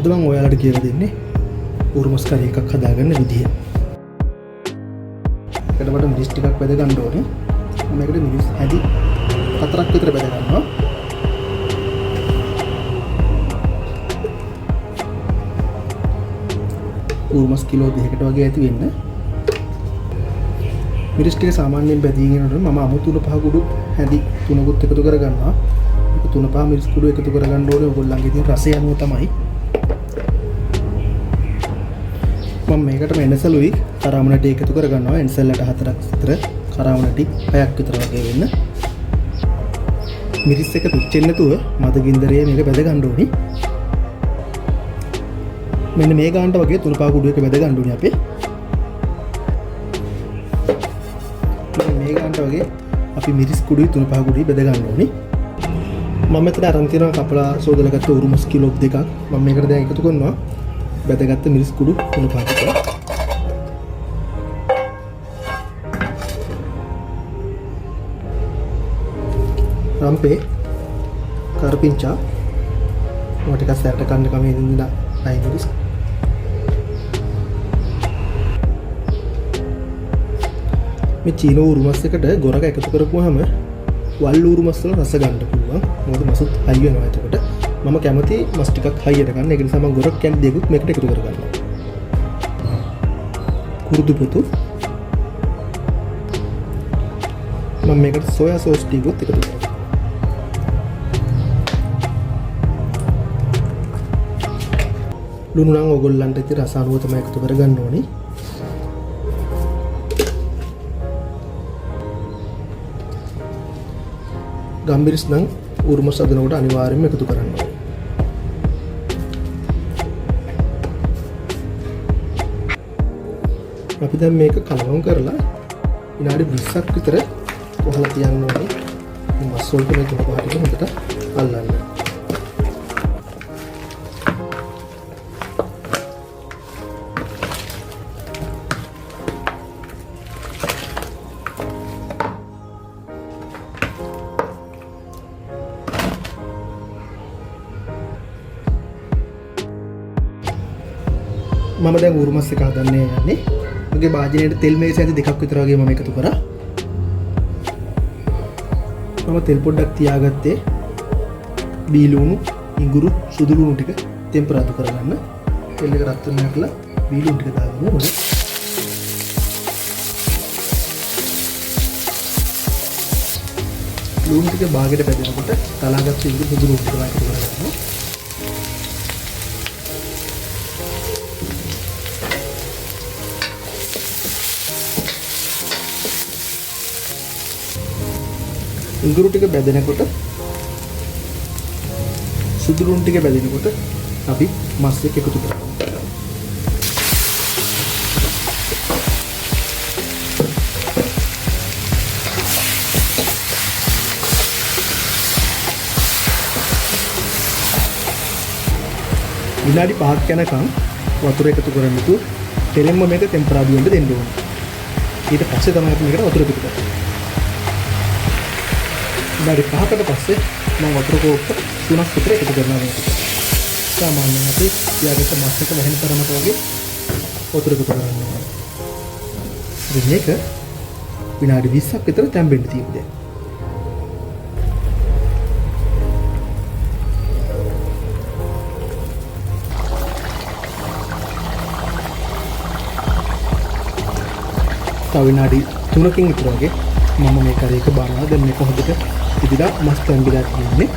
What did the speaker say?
අද මම ඔයාලට කියලා දෙන්නේ උරුමස් කරි එකක් හදාගන්න විදිය. ඒකට මට මිරිස් ටිකක් බෙද ගන්න ඕනේ. මම ඒකට මිරිස් හැදි 4ක් විතර බෙද ගන්නවා. උරුමස් කිලෝ 2කට වගේ ඇති වෙන්න. මිරිස් ටික සාමාන්‍යයෙන් බෙදීගෙන යනකොට මම අමුතුණු පහ කුඩු හැදි 3කුත් එකතු කර ගන්නවා. ඒක 3 පහ මිරිස් කුඩු එකතු කර ගන්න ඕනේ. ඔයගොල්ලන්ගේ තියෙන රසය අනුව තමයි. මම මේකට එනසලුයි කරාමනටි එකතු කර ගන්නවා. එනසල්ලට 4ක් විතර කරාමනටි 6ක් විතර වගේ වෙන්න. මිරිස් එක පිච්චෙන්නේ නැතුව මද ගින්දරේ මේක බෙද ගන්න ඕනේ. මෙන්න මේ ගානට වගේ 3 පහ කුඩු එක බෙද ගන්න ඕනේ අපි. මේ ගානට වගේ අපි මිරිස් කුඩුයි 3 පහ කුඩුයි බෙද ගන්න ඕනේ. මම මෙතන අරන් තියෙනවා කපලා සෝදලා ගත්ත උරුමස් කිලෝ 2ක්. මම මේකට දැන් එකතු කරනවා බෙදගත්ත මිරිස් කුඩු 3 පහ ටික. රම්පේ කරපිංචා මොකද ටිකක් සැරට කන්න කම ඉඳලා නයි මිරිස්. මේ චීන උරුමස් එකට ගොරක එකතු කරපුවාම වල් උරුමස් වල රස ගන්න පුළුවන්. මොකද මසුත් හයි වෙනවා එතකොට. මම කැමති මස් ටිකක් හයියට ගන්න. ඒක නිසා මම ගොරක් කැන් දෙකුත් මේකට එකතු කර ගන්නවා. කුරුදු පොතු. මම මේකට සෝයා සෝස් ටිකකුත් එකතු කරනවා. ලුණු නම් ඔයගොල්ලන්ට ඉතින් රස අනුව තමයි එකතු කරගන්න ඕනේ. ගම්බිරිස් නම් උරුමස් හදනකොට අනිවාර්යයෙන්ම එකතු කරන්න ඕනේ. අපි දැන් මේක කලවම් කරලා විනාඩි 20ක් විතර කොහලා තියන්න ඕනේ. මේ මස් වලට මේ තුන පහ ටික හොඳට අල්ලන්න. මම දැන් උරුමස් එක හදන්නේ යන්නේ. මගේ භාජනයේ තෙල් මේසෙ ඇති 2ක් විතර වගේ මම එකතු කරා. මම තෙල් පොඩ්ඩක් තියාගත්තේ බීලුණු, ඉඟුරු, සුදු ලුණු ටික ටෙම්පරාදු කරගන්න. තෙල් එක රත් වෙන හැටලා බීලුණු ටික දාගමු. හොඳයි. ලුණු ටික බාගෙට බෙදෙනකොට තලාගත්ත ඉඟුරු සුදු ලුණු ටික එකතු කරගන්නවා. ඉඟුරු ටික බැදෙනකොට සුදු ලුණු ටික බැදෙනකොට අපි මස් එක එකතු කරනවා. විනාඩි 5ක් යනකම් වතුර එකතු කරන්න තු තෙලෙන්ම මේක ටෙම්පරාදු වෙන්න දෙන්න ඕනේ. ඊට පස්සේ තමයි අපි මේකට වතුර එකතු කරන්නේ. විනාඩි 5කට පස්සේ මම වතුර කෝප්ප 3ක් විතර එකතු කරනවා මේකට. සාමාන්‍යයෙන් අපි තියාගත්ත මස් එක වැහෙන තරමට වගේ වතුර එකතු කරනවා. ඉතින් මේක විනාඩි 20ක් විතර තැම්බෙන්න තියෙනවා. තව විනාඩි 3කින් විතර වගේ මම මේ කරේ එක බානවා. දැන් මේක හොඳට ඉදිලා මස් තැම්බිලා තියෙන්නේ.